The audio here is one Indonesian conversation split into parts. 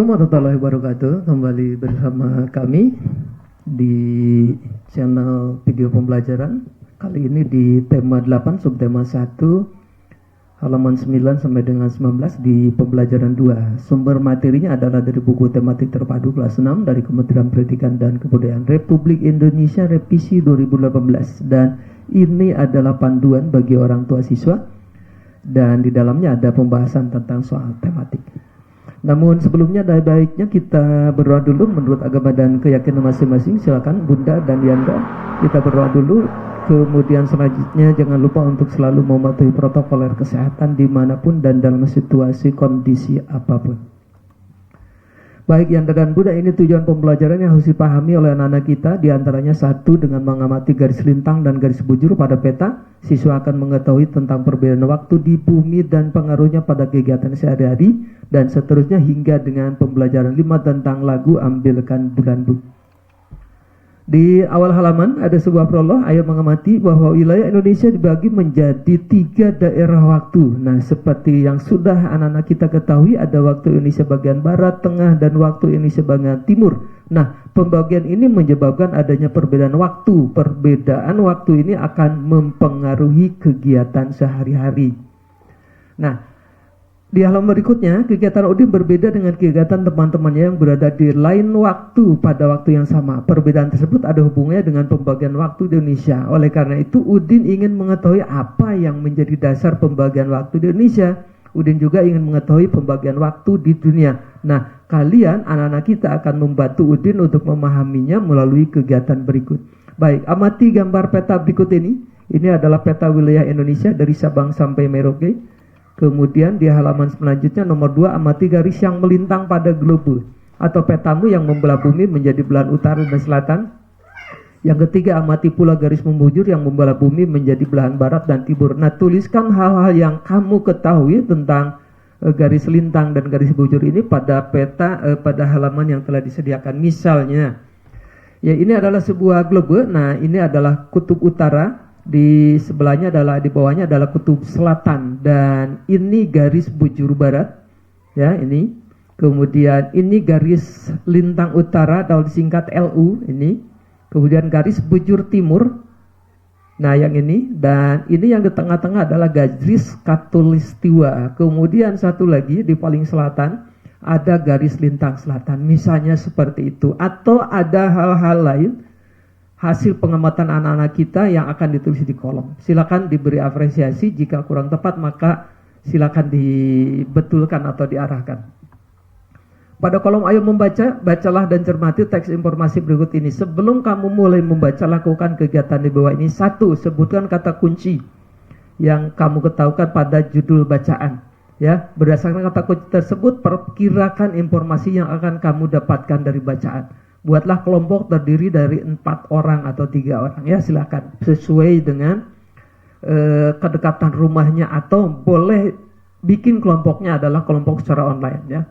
Assalamualaikum warahmatullahi wabarakatuh. Kembali bersama kami di channel video pembelajaran. Kali ini di tema 8, subtema 1, halaman 9 sampai dengan 19 di pembelajaran 2. Sumber materinya adalah dari buku tematik terpadu kelas 6 dari Kementerian Pendidikan dan Kebudayaan Republik Indonesia revisi 2018. Dan ini adalah panduan bagi orang tua siswa. Dan di dalamnya ada pembahasan tentang soal tematik. Namun sebelumnya ada baiknya kita berdoa dulu menurut agama dan keyakinan masing-masing. Silakan Bunda dan Yanda, kita berdoa dulu. Kemudian selanjutnya jangan lupa untuk selalu mematuhi protokol kesehatan dimanapun dan dalam situasi kondisi apapun. Baik Yanda dan Bunda, ini tujuan pembelajaran yang harus dipahami oleh anak-anak kita. Di antaranya satu, dengan mengamati garis lintang dan garis bujur pada peta, siswa akan mengetahui tentang perbedaan waktu di bumi dan pengaruhnya pada kegiatan sehari-hari, dan seterusnya hingga dengan pembelajaran 5 tentang lagu Ambilkan Bulan Bu. Di awal halaman ada sebuah prolog. Ayo mengamati bahwa wilayah Indonesia dibagi menjadi 3 daerah waktu. Nah, seperti yang sudah anak-anak kita ketahui, ada waktu Indonesia bagian barat, tengah, dan waktu Indonesia bagian timur. Nah, pembagian ini menyebabkan adanya perbedaan waktu. Perbedaan waktu ini akan mempengaruhi kegiatan sehari-hari. Nah, di halaman berikutnya, kegiatan Udin berbeda dengan kegiatan teman-temannya yang berada di lain waktu pada waktu yang sama. Perbedaan tersebut ada hubungannya dengan pembagian waktu di Indonesia. Oleh karena itu, Udin ingin mengetahui apa yang menjadi dasar pembagian waktu di Indonesia. Udin juga ingin mengetahui pembagian waktu di dunia. Nah, kalian, anak-anak kita akan membantu Udin untuk memahaminya melalui kegiatan berikut. Baik, amati gambar peta berikut ini. Ini adalah peta wilayah Indonesia dari Sabang sampai Merauke. Kemudian di halaman selanjutnya nomor 2, amati garis yang melintang pada globe atau petamu yang membelah bumi menjadi belahan utara dan selatan. Yang ketiga, amati pula garis membujur yang membelah bumi menjadi belahan barat dan timur. Nah, tuliskan hal-hal yang kamu ketahui tentang garis lintang dan garis bujur ini pada peta pada halaman yang telah disediakan. Misalnya, ya ini adalah sebuah globe. Nah, ini adalah kutub utara. Di sebelahnya adalah, di bawahnya adalah kutub selatan, dan ini garis bujur barat, ya ini. Kemudian ini garis lintang utara atau disingkat LU ini. Kemudian garis bujur timur. Nah, yang ini, dan ini yang di tengah-tengah adalah garis khatulistiwa. Kemudian satu lagi di paling selatan ada garis lintang selatan. Misalnya seperti itu, atau ada hal-hal lain hasil pengamatan anak-anak kita yang akan ditulis di kolom. Silakan diberi apresiasi, jika kurang tepat maka silakan dibetulkan atau diarahkan. Pada kolom ayo membaca, bacalah dan cermati teks informasi berikut ini. Sebelum kamu mulai membaca, lakukan kegiatan di bawah ini. 1. Sebutkan kata kunci yang kamu ketahuikan pada judul bacaan. Ya, berdasarkan kata kunci tersebut, perkirakan informasi yang akan kamu dapatkan dari bacaan. Buatlah kelompok terdiri dari 4 orang atau 3 orang, ya silakan sesuai dengan kedekatan rumahnya, atau boleh bikin kelompoknya adalah kelompok secara online, ya.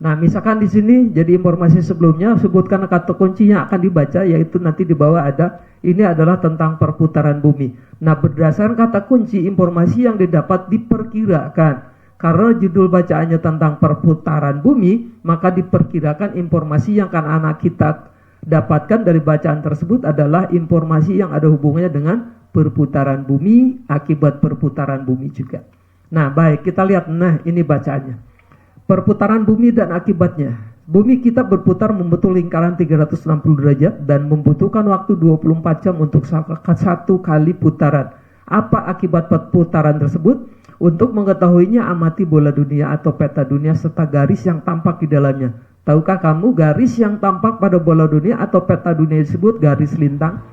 Nah, misalkan di sini jadi informasi sebelumnya, sebutkan kata kunci yang akan dibaca, yaitu nanti di bawah ada, ini adalah tentang perputaran bumi. Nah, berdasarkan kata kunci, informasi yang didapat diperkirakan. Karena judul bacaannya tentang perputaran bumi, maka diperkirakan informasi yang akan anak kita dapatkan dari bacaan tersebut adalah informasi yang ada hubungannya dengan perputaran bumi, akibat perputaran bumi juga. Nah, baik, kita lihat. Nah, ini bacaannya. Perputaran bumi dan akibatnya. Bumi kita berputar membentuk lingkaran 360 derajat dan membutuhkan waktu 24 jam untuk satu kali putaran. Apa akibat perputaran tersebut? Untuk mengetahuinya, amati bola dunia atau peta dunia serta garis yang tampak di dalamnya. Tahukah kamu garis yang tampak pada bola dunia atau peta dunia disebut garis lintang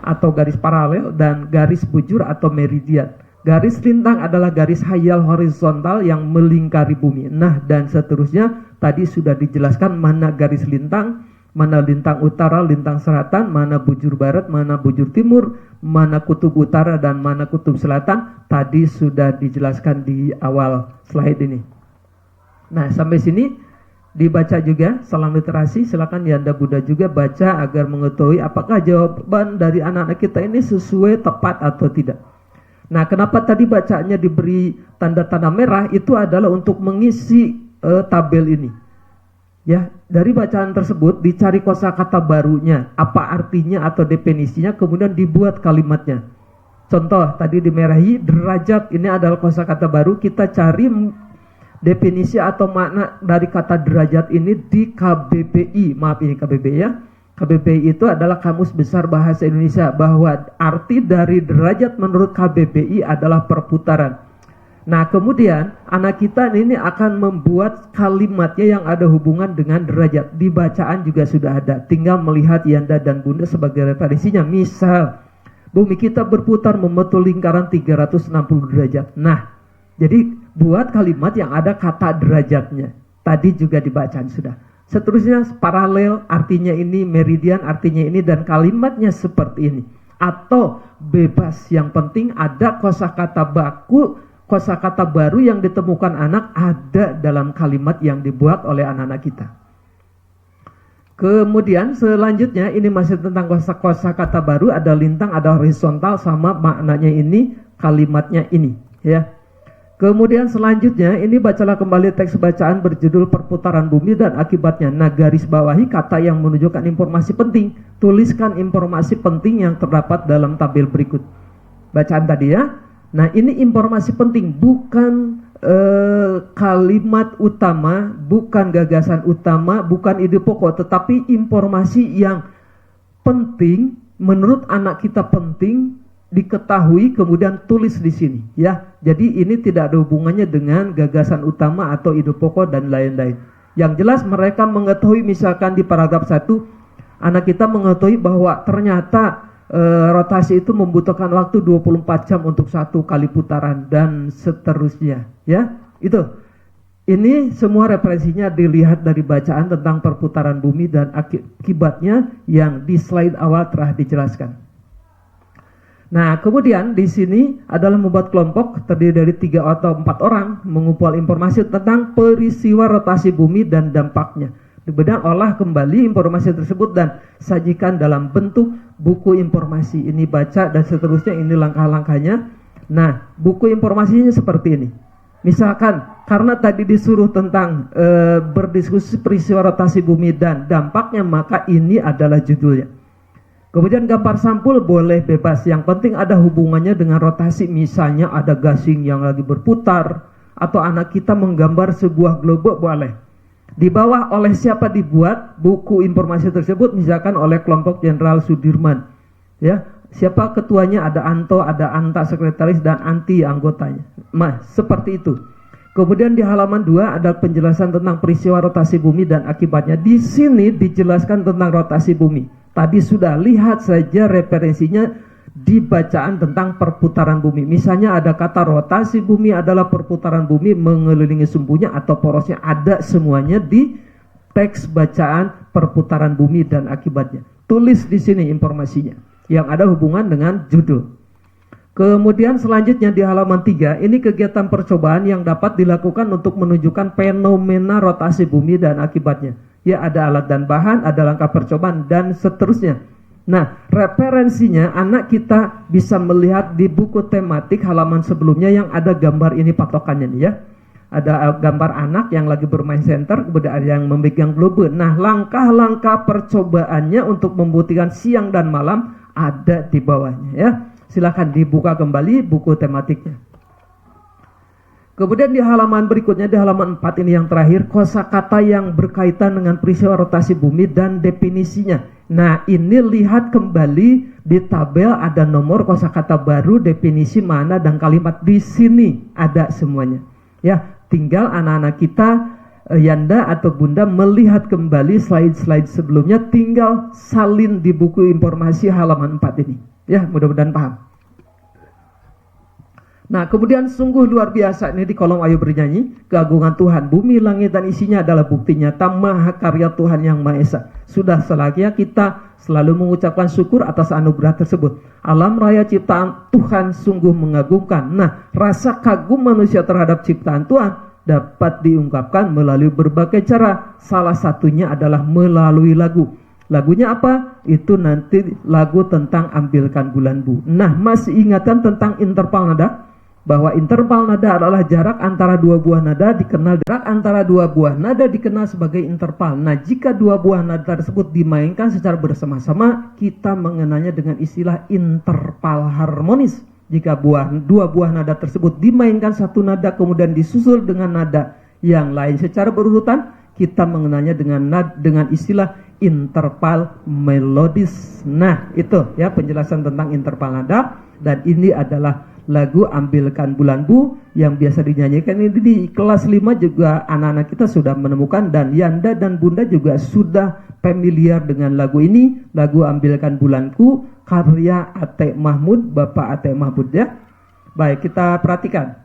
atau garis paralel dan garis bujur atau meridian. Garis lintang adalah garis hayal horizontal yang melingkari bumi. Nah, dan seterusnya tadi sudah dijelaskan mana garis lintang, mana lintang utara, lintang selatan, mana bujur barat, mana bujur timur, mana kutub utara dan mana kutub selatan. Tadi sudah dijelaskan di awal slide ini. Nah, sampai sini dibaca juga. Salam literasi. Silakan Yanda Bunda juga baca agar mengetahui apakah jawaban dari anak-anak kita ini sesuai, tepat atau tidak. Nah, kenapa tadi bacaannya diberi tanda-tanda merah? Itu adalah untuk mengisi tabel ini. Ya, dari bacaan tersebut dicari kosakata barunya, apa artinya atau definisinya, kemudian dibuat kalimatnya. Contoh tadi dimerahi derajat, ini adalah kosakata baru, kita cari definisi atau makna dari kata derajat ini di KBBI. Maaf, ini KBBI ya. KBBI itu adalah Kamus Besar Bahasa Indonesia, bahwa arti dari derajat menurut KBBI adalah perputaran. Nah, kemudian anak kita ini akan membuat kalimatnya yang ada hubungan dengan derajat. Di bacaan juga sudah ada, tinggal melihat Yanda dan Bunda sebagai referensinya. Misal, bumi kita berputar membentuk lingkaran 360 derajat. Nah, jadi buat kalimat yang ada kata derajatnya. Tadi juga dibacaan sudah. Seterusnya paralel, artinya ini, meridian artinya ini, dan kalimatnya seperti ini. Atau bebas, yang penting ada kosakata baku, kosakata baru yang ditemukan anak ada dalam kalimat yang dibuat oleh anak-anak kita. Kemudian selanjutnya ini masih tentang kosakata baru, ada lintang, ada horizontal, sama maknanya ini, kalimatnya ini ya. Kemudian selanjutnya ini bacalah kembali teks bacaan berjudul Perputaran Bumi dan Akibatnya. Nah, garis bawahi kata yang menunjukkan informasi penting. Tuliskan informasi penting yang terdapat dalam tabel berikut. Bacaan tadi ya. Nah, ini informasi penting, bukan kalimat utama, bukan gagasan utama, bukan ide pokok, tetapi informasi yang penting menurut anak kita, penting diketahui, kemudian tulis di sini ya. Jadi ini tidak ada hubungannya dengan gagasan utama atau ide pokok dan lain-lain. Yang jelas mereka mengetahui, misalkan di paragraf 1 anak kita mengetahui bahwa ternyata rotasi itu membutuhkan waktu 24 jam untuk satu kali putaran dan seterusnya ya. Itu ini semua referensinya dilihat dari bacaan tentang perputaran bumi dan akibatnya yang di slide awal telah dijelaskan. Nah, kemudian di sini adalah membuat kelompok terdiri dari 3 atau 4 orang mengumpul informasi tentang peristiwa rotasi bumi dan dampaknya. Kemudian olah kembali informasi tersebut dan sajikan dalam bentuk buku informasi. Ini baca dan seterusnya, ini langkah-langkahnya. Nah, buku informasinya seperti ini. Misalkan karena tadi disuruh tentang berdiskusi peristiwa rotasi bumi dan dampaknya, maka ini adalah judulnya. Kemudian gambar sampul boleh bebas, yang penting ada hubungannya dengan rotasi. Misalnya ada gasing yang lagi berputar, atau anak kita menggambar sebuah globe boleh. Di bawah oleh siapa dibuat buku informasi tersebut, misalkan oleh kelompok Jenderal Sudirman ya. Siapa ketuanya? Ada Anto, ada Anta sekretaris, dan Anti anggotanya. Seperti itu. Kemudian di halaman 2 ada penjelasan tentang peristiwa rotasi bumi dan akibatnya. Di sini dijelaskan tentang rotasi bumi. Tadi sudah lihat saja referensinya di bacaan tentang perputaran bumi. Misalnya ada kata rotasi bumi adalah perputaran bumi mengelilingi sumbunya atau porosnya, ada semuanya di teks bacaan perputaran bumi dan akibatnya. Tulis di sini informasinya yang ada hubungan dengan judul. Kemudian selanjutnya di halaman 3 ini kegiatan percobaan yang dapat dilakukan untuk menunjukkan fenomena rotasi bumi dan akibatnya. Ya, ada alat dan bahan, ada langkah percobaan, dan seterusnya. Nah, referensinya anak kita bisa melihat di buku tematik halaman sebelumnya yang ada gambar ini patokannya nih ya. Ada gambar anak yang lagi bermain senter, kemudian ada yang memegang globe. Nah, langkah-langkah percobaannya untuk membuktikan siang dan malam ada di bawahnya ya. Silakan dibuka kembali buku tematiknya. Kemudian di halaman berikutnya, di halaman 4 ini yang terakhir, kosakata yang berkaitan dengan peristiwa rotasi bumi dan definisinya. Nah, ini lihat kembali di tabel ada nomor kosakata baru, definisi, makna, dan kalimat. Di sini ada semuanya. Ya, tinggal anak-anak kita, Yanda atau Bunda melihat kembali slide-slide sebelumnya, tinggal salin di buku informasi halaman 4 ini. Ya, mudah-mudahan paham. Nah, kemudian sungguh luar biasa ini di kolom Ayo Bernyanyi, keagungan Tuhan, bumi, langit, dan isinya adalah bukti nyata mahakarya Tuhan yang Maha Esa. Sudah selayaknya kita selalu mengucapkan syukur atas anugerah tersebut. Alam raya ciptaan Tuhan sungguh mengagumkan. Nah, rasa kagum manusia terhadap ciptaan Tuhan dapat diungkapkan melalui berbagai cara. Salah satunya adalah melalui lagu. Lagunya apa? Itu nanti lagu tentang Ambilkan Bulan Bu. Nah, masih ingatan tentang interval nada? bahwa interval nada adalah jarak antara dua buah nada dikenal sebagai interval. Nah, jika dua buah nada tersebut dimainkan secara bersama-sama, kita mengenalnya dengan istilah interval harmonis. Jika dua buah nada tersebut dimainkan satu nada kemudian disusul dengan nada yang lain secara berurutan, kita mengenalnya dengan istilah interval melodis. Nah, itu ya penjelasan tentang interval nada, dan ini adalah lagu Ambilkan Bulan Bu yang biasa dinyanyikan ini di kelas 5 juga anak-anak kita sudah menemukan, dan Yanda dan Bunda juga sudah familiar dengan lagu ini, lagu Ambilkan Bulanku karya Atek Mahmud, Bapak Atek Mahmud ya. Baik, kita perhatikan.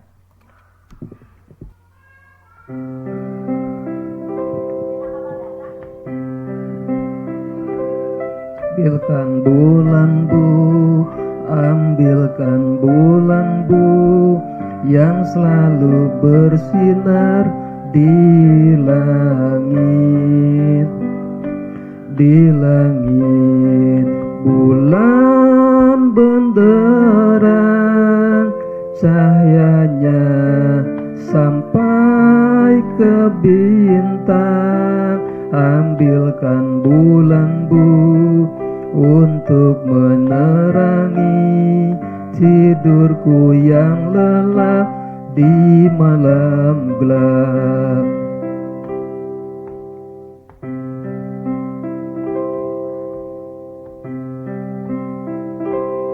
Ambilkan bulan Bu, ambilkan bulan Bu, yang selalu bersinar di langit. Di langit bulan benderang, cahayanya sampai ke bintang. Ambilkan bulan Bu untuk menerangi tidurku yang lelap di malam gelap.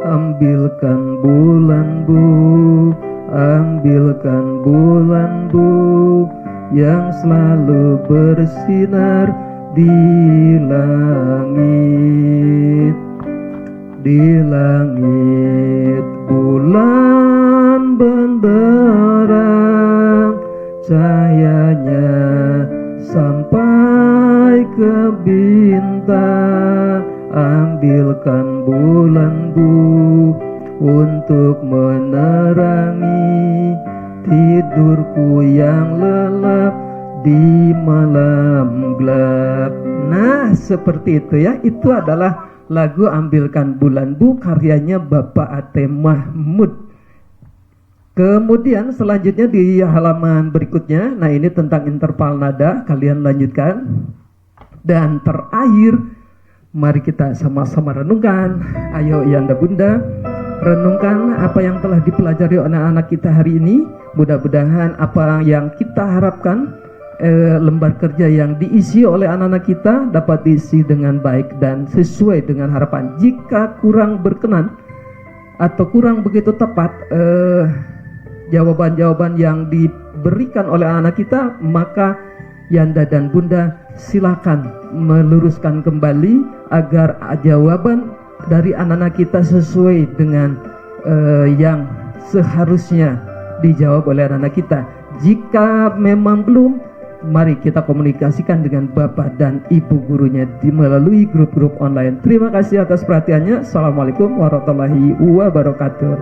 Ambilkan bulan Bu, ambilkan bulan Bu, yang selalu bersinar di langit. Di langit bulan benderang, cahayanya sampai ke bintang. Ambilkan bulan Bu untuk menerangi tidurku yang lelap di malam gelap. Nah, seperti itu ya. Itu adalah lagu Ambilkan Bulan Bu karyanya Bapak Atek Mahmud. Kemudian selanjutnya di halaman berikutnya, nah ini tentang interval nada, kalian lanjutkan. Dan terakhir, mari kita sama-sama renungkan. Ayo Yanda Bunda, renungkan apa yang telah dipelajari oleh anak-anak kita hari ini. Mudah-mudahan apa yang kita harapkan, lembar kerja yang diisi oleh anak-anak kita dapat diisi dengan baik dan sesuai dengan harapan. Jika kurang berkenan atau kurang begitu tepat jawaban-jawaban yang diberikan oleh anak kita, maka Yanda dan Bunda silakan meluruskan kembali agar jawaban dari anak-anak kita sesuai dengan yang seharusnya dijawab oleh anak-anak kita. Jika memang belum, mari kita komunikasikan dengan Bapak dan Ibu gurunya melalui grup-grup online. Terima kasih atas perhatiannya. Assalamualaikum warahmatullahi wabarakatuh.